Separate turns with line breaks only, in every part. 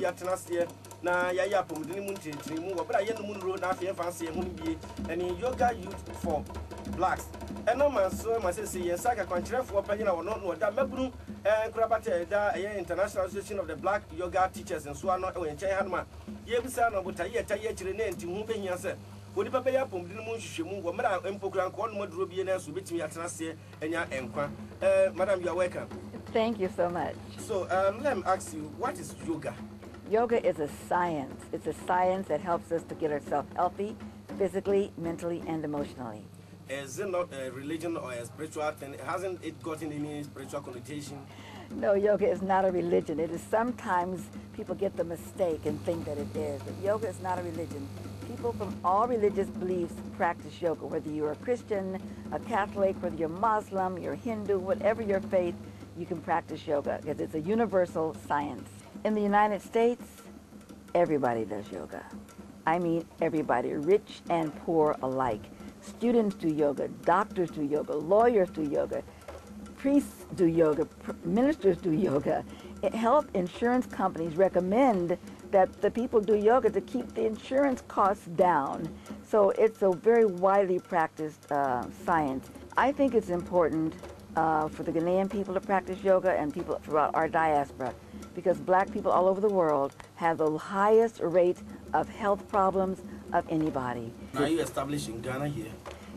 Betty Atanasia, na Yaya Pomudimunti, but I am Moon Road, Nafi, Fancy, Mundi, and in yoga youth for blacks. And no man, so I must say, yes, I can contract for Pagina or not, that Mabru and Krabate, the International Association of the Black Yoga Teachers, and so on, and Chahanma. Yebusan of Butaya, Tayet, to whom Penya said. Would the Papa Pomudimun Shimu, Madame Empogram, one more rubians who beat me at Nasia and Ya Enqua. Madam, you are welcome.
Thank you so much.
So, let me ask you, what is yoga?
Yoga is a science. It's a science that helps us to get ourselves healthy, physically, mentally, and emotionally.
Is it not a religion or a spiritual thing? Hasn't it gotten any spiritual connotation?
No, yoga is not a religion. It is sometimes people get the mistake and think that it is. But yoga is not a religion. People from all religious beliefs practice yoga, whether you're a Christian, a Catholic, whether you're Muslim, you're Hindu, whatever your faith, you can practice yoga because it's a universal science. In the United States, everybody does yoga. I mean everybody, rich and poor alike. Students do yoga, doctors do yoga, lawyers do yoga, priests do yoga, ministers do yoga. Health insurance companies recommend that the people do yoga to keep the insurance costs down. So it's a very widely practiced science. I think it's important for the Ghanaian people to practice yoga and people throughout our diaspora because black people all over the world have the highest rate of health problems of anybody.
Now you established in Ghana here?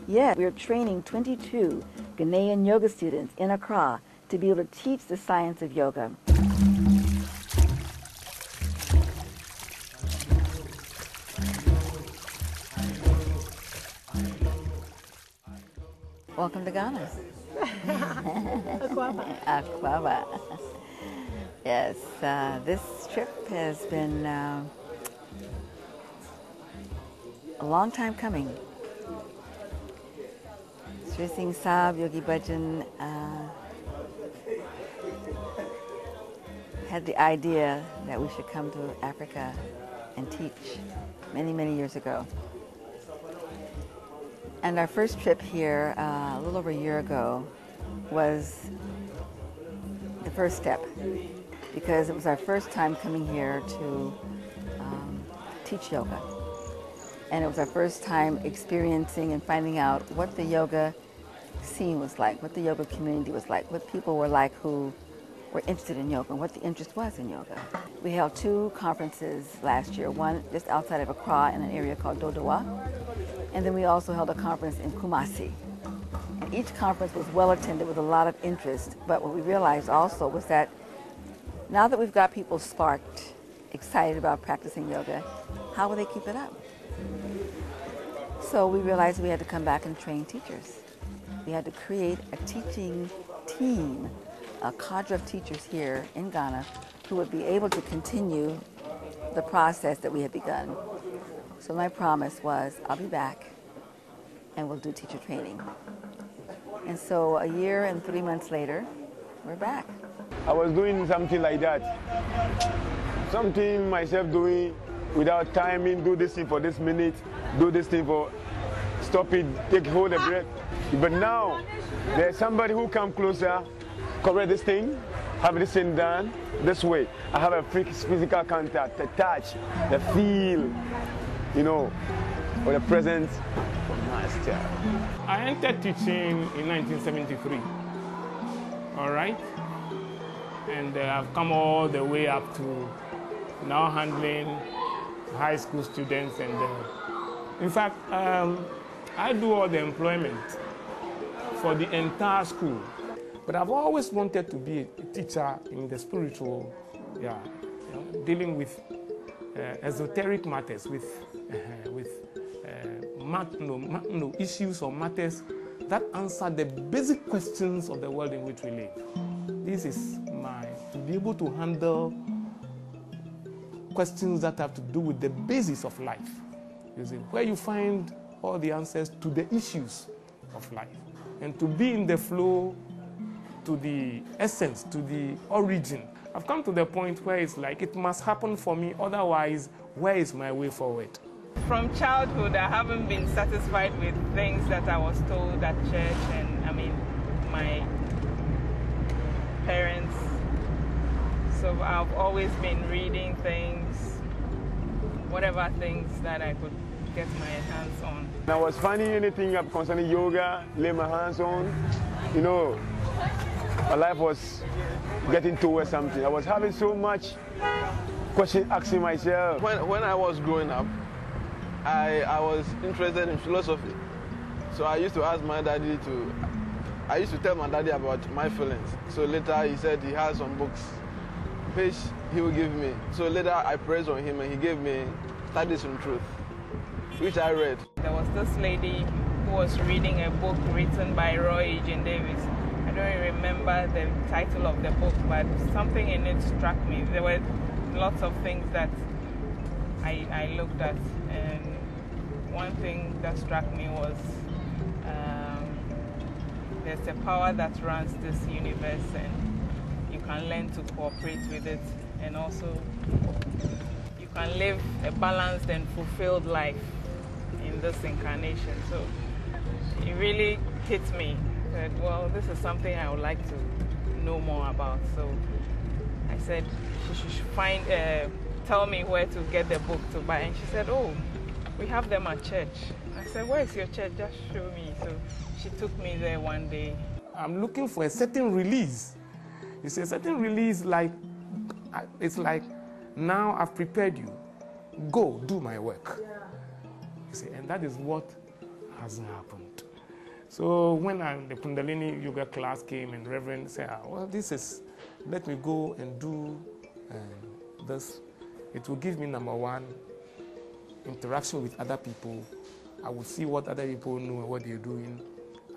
Yeah, we're training 22 Ghanaian yoga students in Accra to be able to teach the science of yoga. Welcome to Ghana. Aquaba. Yes, this trip has been a long time coming. Sri Singh Saab, Yogi Bhajan had the idea that we should come to Africa and teach many, many years ago. And our first trip here, a little over a year ago, was the first step because it was our first time coming here to teach yoga. And it was our first time experiencing and finding out what the yoga scene was like, what the yoga community was like, what people were like who were interested in yoga, and what the interest was in yoga. We held 2 conferences last year, one just outside of Accra in an area called Dodowa, and then we also held a conference in Kumasi. And each conference was well attended with a lot of interest, but what we realized also was that now that we've got people sparked, excited about practicing yoga, how will they keep it up? So we realized we had to come back and train teachers. We had to create a teaching team, a cadre of teachers here in Ghana who would be able to continue the process that we had begun. So my promise was, I'll be back and we'll do teacher training. And so a year and 3 months later, we're back.
I was doing something like that. Something myself doing without timing, do this thing for this minute, do this thing for, stop it, take hold of breath. But now, there's somebody who come closer, correct this thing, have this thing done this way. I have a physical contact, the touch, the feel, you know, or the presence of master.
I entered teaching in 1973, all right? And I've come all the way up to now handling high school students. And in fact, I do all the employment for the entire school. But I've always wanted to be a teacher in the spiritual, dealing with esoteric matters, with issues or matters that answer the basic questions of the world in which we live. This is to be able to handle questions that have to do with the basis of life. You see, where you find all the answers to the issues of life. And to be in the flow to the essence, to the origin. I've come to the point where it's like, it must happen for me, otherwise, where is my way forward?
From childhood, I haven't been satisfied with things that I was told at church, and I mean, my parents So I've always been reading things, whatever things that I could get my hands on.
I was finding anything up concerning yoga, lay my hands on, you know, my life was getting towards something. I was having so much question asking myself.
When I was growing up, I was interested in philosophy. So I used to ask my daddy I used to tell my daddy about my feelings. So later he said he has some books which he will give me. So later I pressed on him and he gave me Studies in Truth, which I read.
There was this lady who was reading a book written by Roy Eugene Davis. I don't remember the title of the book, but something in it struck me. There were lots of things that I looked at, and one thing that struck me was there's a power that runs this universe, and you can learn to cooperate with it, and also you can live a balanced and fulfilled life in this incarnation. So it really hit me. I said, well, this is something I would like to know more about. So I said she should tell me where to get the book to buy. And she said, oh, we have them at church. I said, where is your church? Just show me. So she took me there one day.
I'm looking for a certain release. You see, a certain release, like, it's like, now I've prepared you. Go, do my work. Yeah. You see, and that is what hasn't happened. So when the Kundalini yoga class came and Reverend said, well, let me go and do this. It will give me, number one, interaction with other people. I will see what other people know and what they're doing.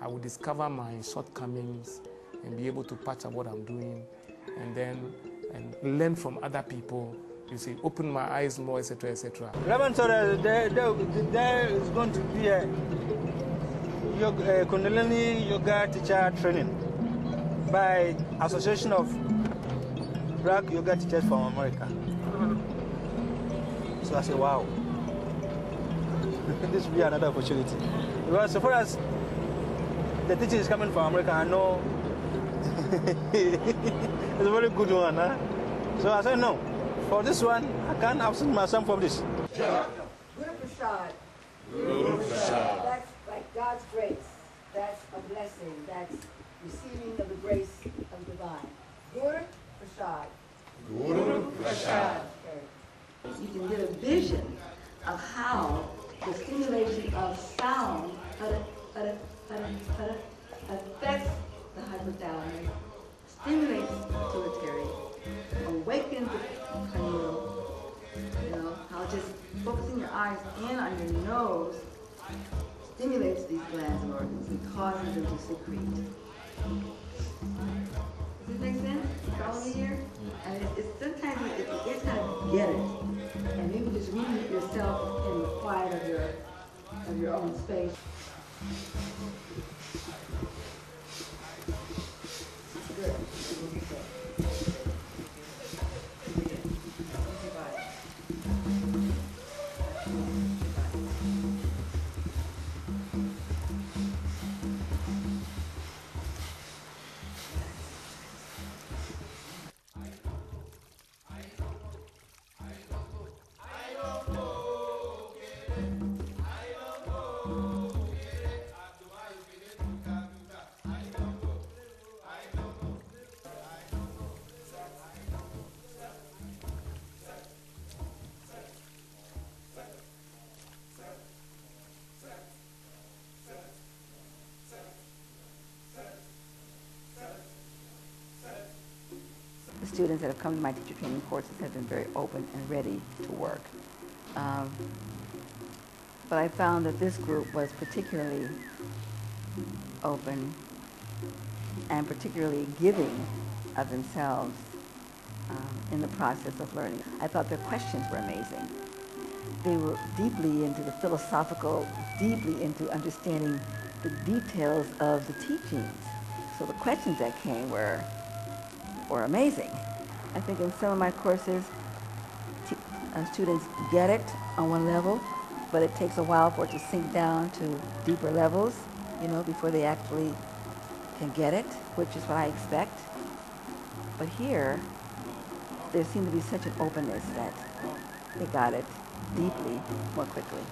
I will discover my shortcomings and be able to patch up what I'm doing, and learn from other people. You see, open my eyes more, etc., etc.
Reverend, so there is going to be a Kundalini yoga teacher training by Association of Black Yoga Teachers from America. So I said, wow. This will be another opportunity. Because so far as the teaching is coming from America, I know it's a very good one. Huh? So I said, no, for this one, I can't absent myself from this.
Guru Prasad. That's like God's grace. That's a blessing. That's receiving of the grace of divine. Guru Prasad. Guru Prasad. You can get a vision of how the stimulation of sound affects the hypothalamus, stimulates the pituitary, awakens the pineal. You know, how just focusing your eyes in on your nose stimulates these glands and organs and causes them to secrete. Does this make sense? Follow me here? And it's sometimes it's kind of get it. And maybe just reading it yourself in the quiet of your own space. It's good. Students that have come to my teacher training courses have been very open and ready to work. But I found that this group was particularly open and particularly giving of themselves in the process of learning. I thought their questions were amazing. They were deeply into the philosophical, deeply into understanding the details of the teachings. So the questions that came were amazing. I think in some of my courses, students get it on one level, but it takes a while for it to sink down to deeper levels, you know, before they actually can get it, which is what I expect. But here, there seemed to be such an openness that they got it deeply more quickly.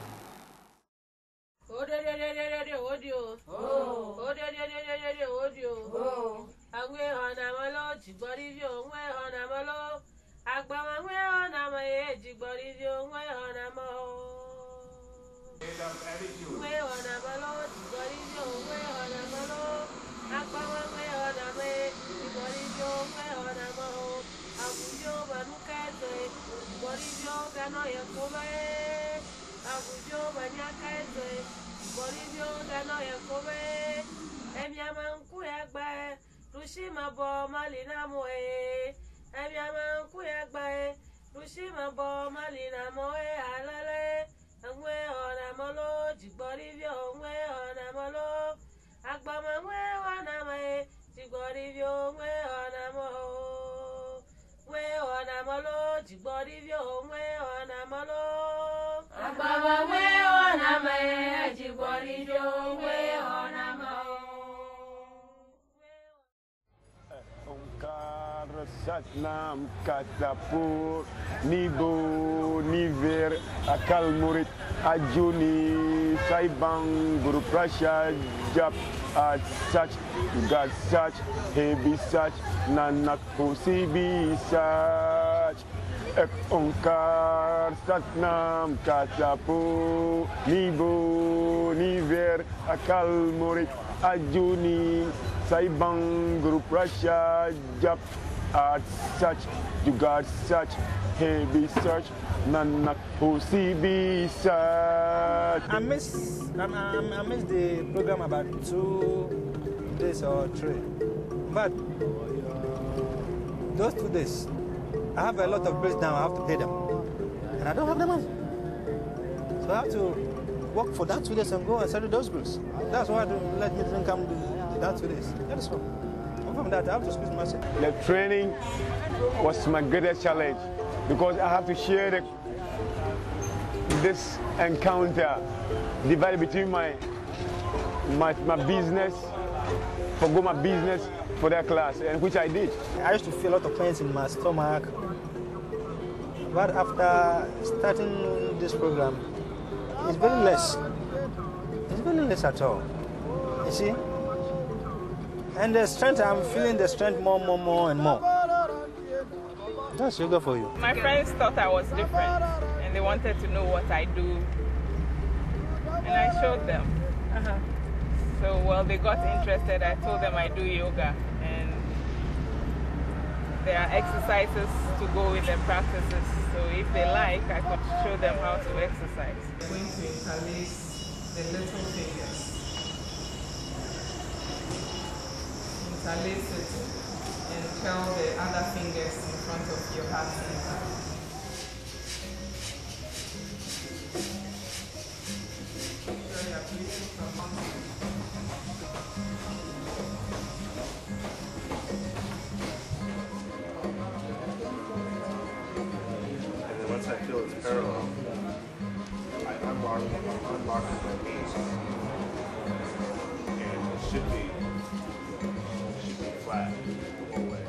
Satnam Katapur Nibo Niver Akal Murit Ajuni Saibang Guru Prasad Jap at such God such Hebi such Nanak Posibi such Ek Onkar Satnam Katapur Nibo Niver Akal Murit Ajuni Saibang Guru Prasad Jap at such, you got such, heavy such, nanak be such.
I missed the program about 2 days or 3. But those 2 days, I have a lot of bills now, I have to pay them. And I don't have the money. So I have to work for that 2 days and go and settle those bills. That's why I don't let me come to that 2 days. That is all. From that, I have to squeeze myself.
The training was my greatest challenge because I have to share this encounter divided between my business, forgo my business for that class, and which I did.
I used to feel a lot of pains in my stomach, but after starting this program, it's very less. It's very less at all. You see? And the strength, I'm feeling the strength more and more. That's yoga for you.
My friends thought I was different and they wanted to know what I do. And I showed them. So, well, they got interested. I told them I do yoga. And there are exercises to go with their practices. So if they like, I could show them how to exercise. I'm going to interlace the little fingers. Interlace it and curl the other fingers in front of your heart center. So you're placing from mountain.
And then once I feel it's parallel, I unlock my knees. And it should be flat the whole way.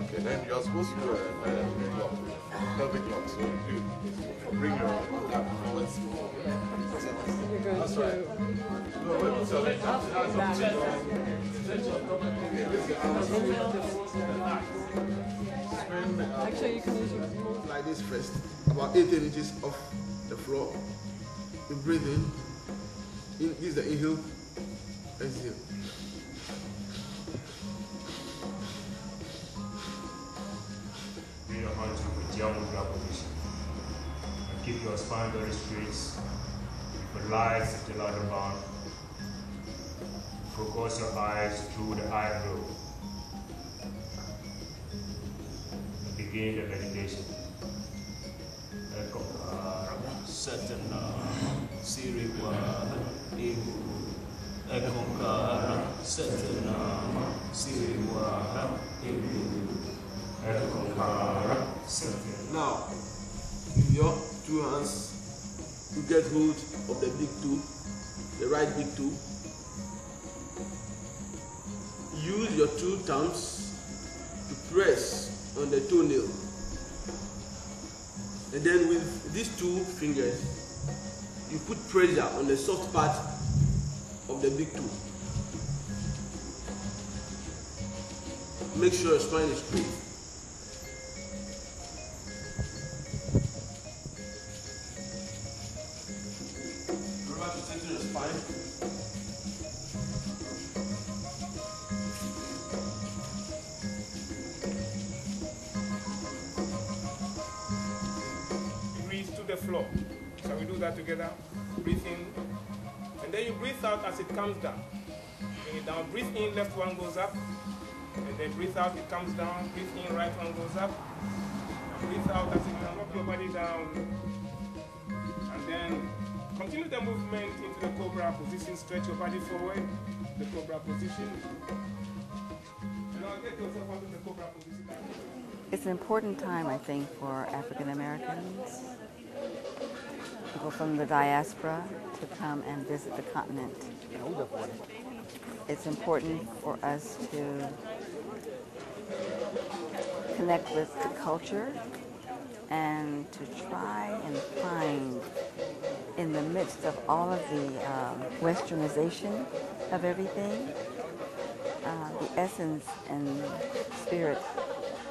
Okay, then you're supposed to do a pelvic lock. So you bring your down. That's right. No, wait, so that's up to
Actually, you can use your
like this first, about 8 inches off the floor. You breathe in. This is the inhale, exhale.
Bring your hands to the downward position. And keep your spine very straight. Visualize the ladder band. Focus your eyes through the eyebrow. And begin the meditation.
Satana Siriwa Ibu Ekonkara Satana Siriwa Ibu Ekonkara Satana.
Now, with your 2 hands, you get hold of the big toe, the right big toe. Use your 2 thumbs to press on the toenail. And then with these two fingers, you put pressure on the soft part of the big toe. Make sure your spine is straight. Remember to tighten your spine.
Breathe to the floor. Shall we do that together? Breathe in. And then you breathe out as it comes down. Bring it down. Breathe in, left one goes up. And then breathe out, it comes down. Breathe in, right one goes up. And breathe out as it comes up, your body down. And then continue the movement into the cobra position. Stretch your body forward. The cobra position. And now get yourself onto the cobra position.
It's an important time, I think, for African Americans, people from the diaspora, to come and visit the continent. It's important for us to connect with the culture and to try and find, in the midst of all of the westernization of everything, the essence and spirit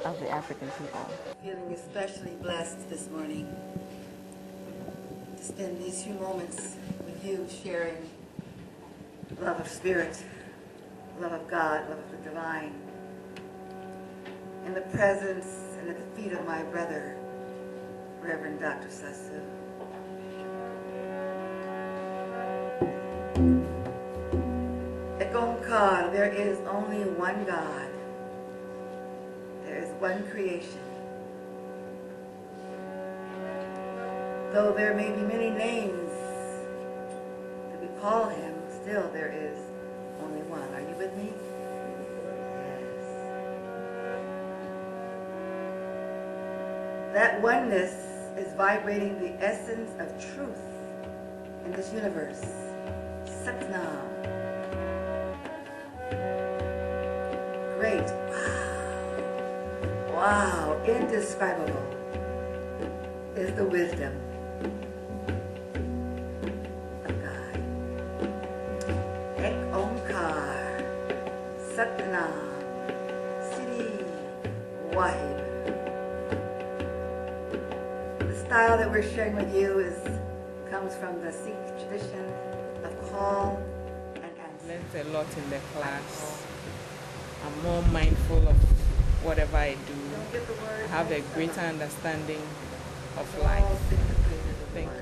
of the African people.
Feeling especially blessed this morning to spend these few moments with you, sharing love of spirit, love of God, love of the divine, in the presence and at the feet of my brother, Reverend Dr. Sasu. Egonkar, there is only one God. There is one creation. Though there may be many names that we call him, still there is only one. Are you with me? Yes. That oneness is vibrating the essence of truth in this universe. Satnam. Great. Wow. Indescribable is the wisdom of God. Ek Omkar Satnam Sri Wahib. The style that we're sharing with you comes from the Sikh tradition of call and answer.
Learned a lot in the class. I'm more mindful of whatever I do. I have a greater understanding of life. Thank you.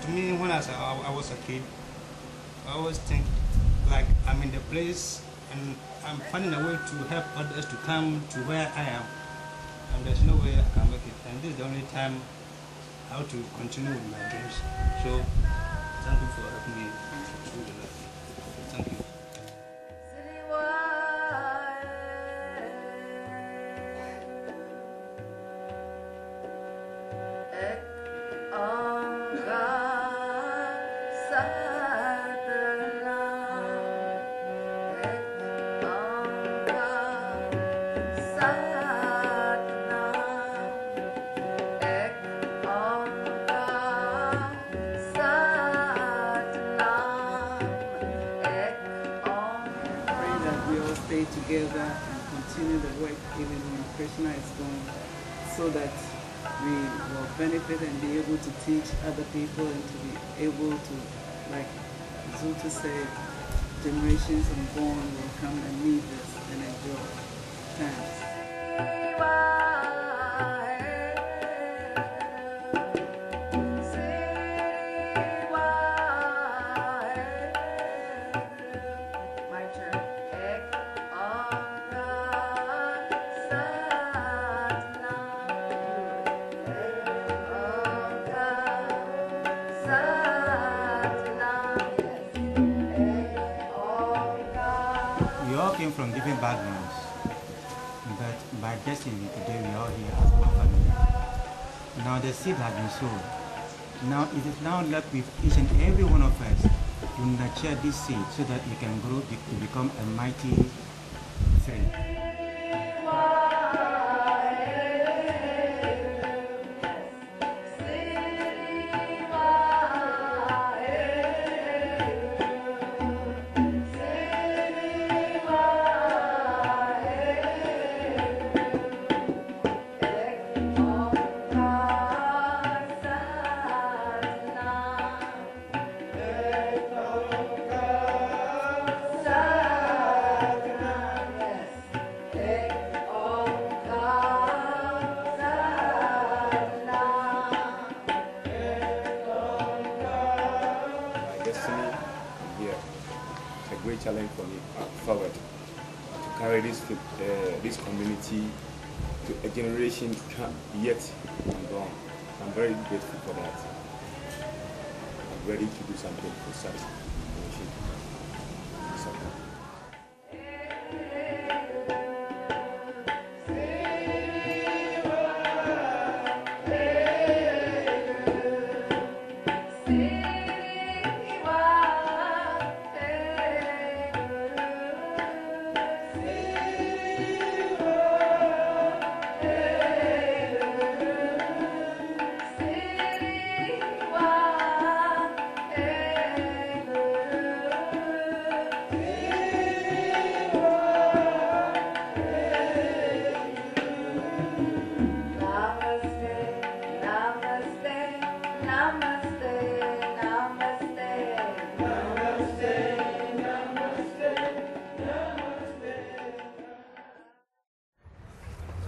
To me, when I was a kid, I always think like I'm in the place and I'm finding a way to help others to come to where I am, and there's no way I can make it. And this is the only time how to continue with my dreams. So thank you for helping me through the life. Thank you.
Together and continue the work even when Krishna is gone, so that we will benefit and be able to teach other people and to be able to, like Zuta said, generations unborn will come and need this and enjoy. Thanks.
we all came from different backgrounds, but by destiny today we are all here as one family. Now the seed has been sown. Now it is now left with each and every one of us to nurture this seed so that it can grow to become a mighty tree.
Challenge for me forward to carry this community to a generation yet unborn. I'm very grateful for that. I'm ready to do something for such generation.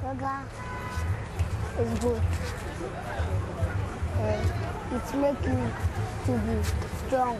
Yoga is good. It makes you to be strong.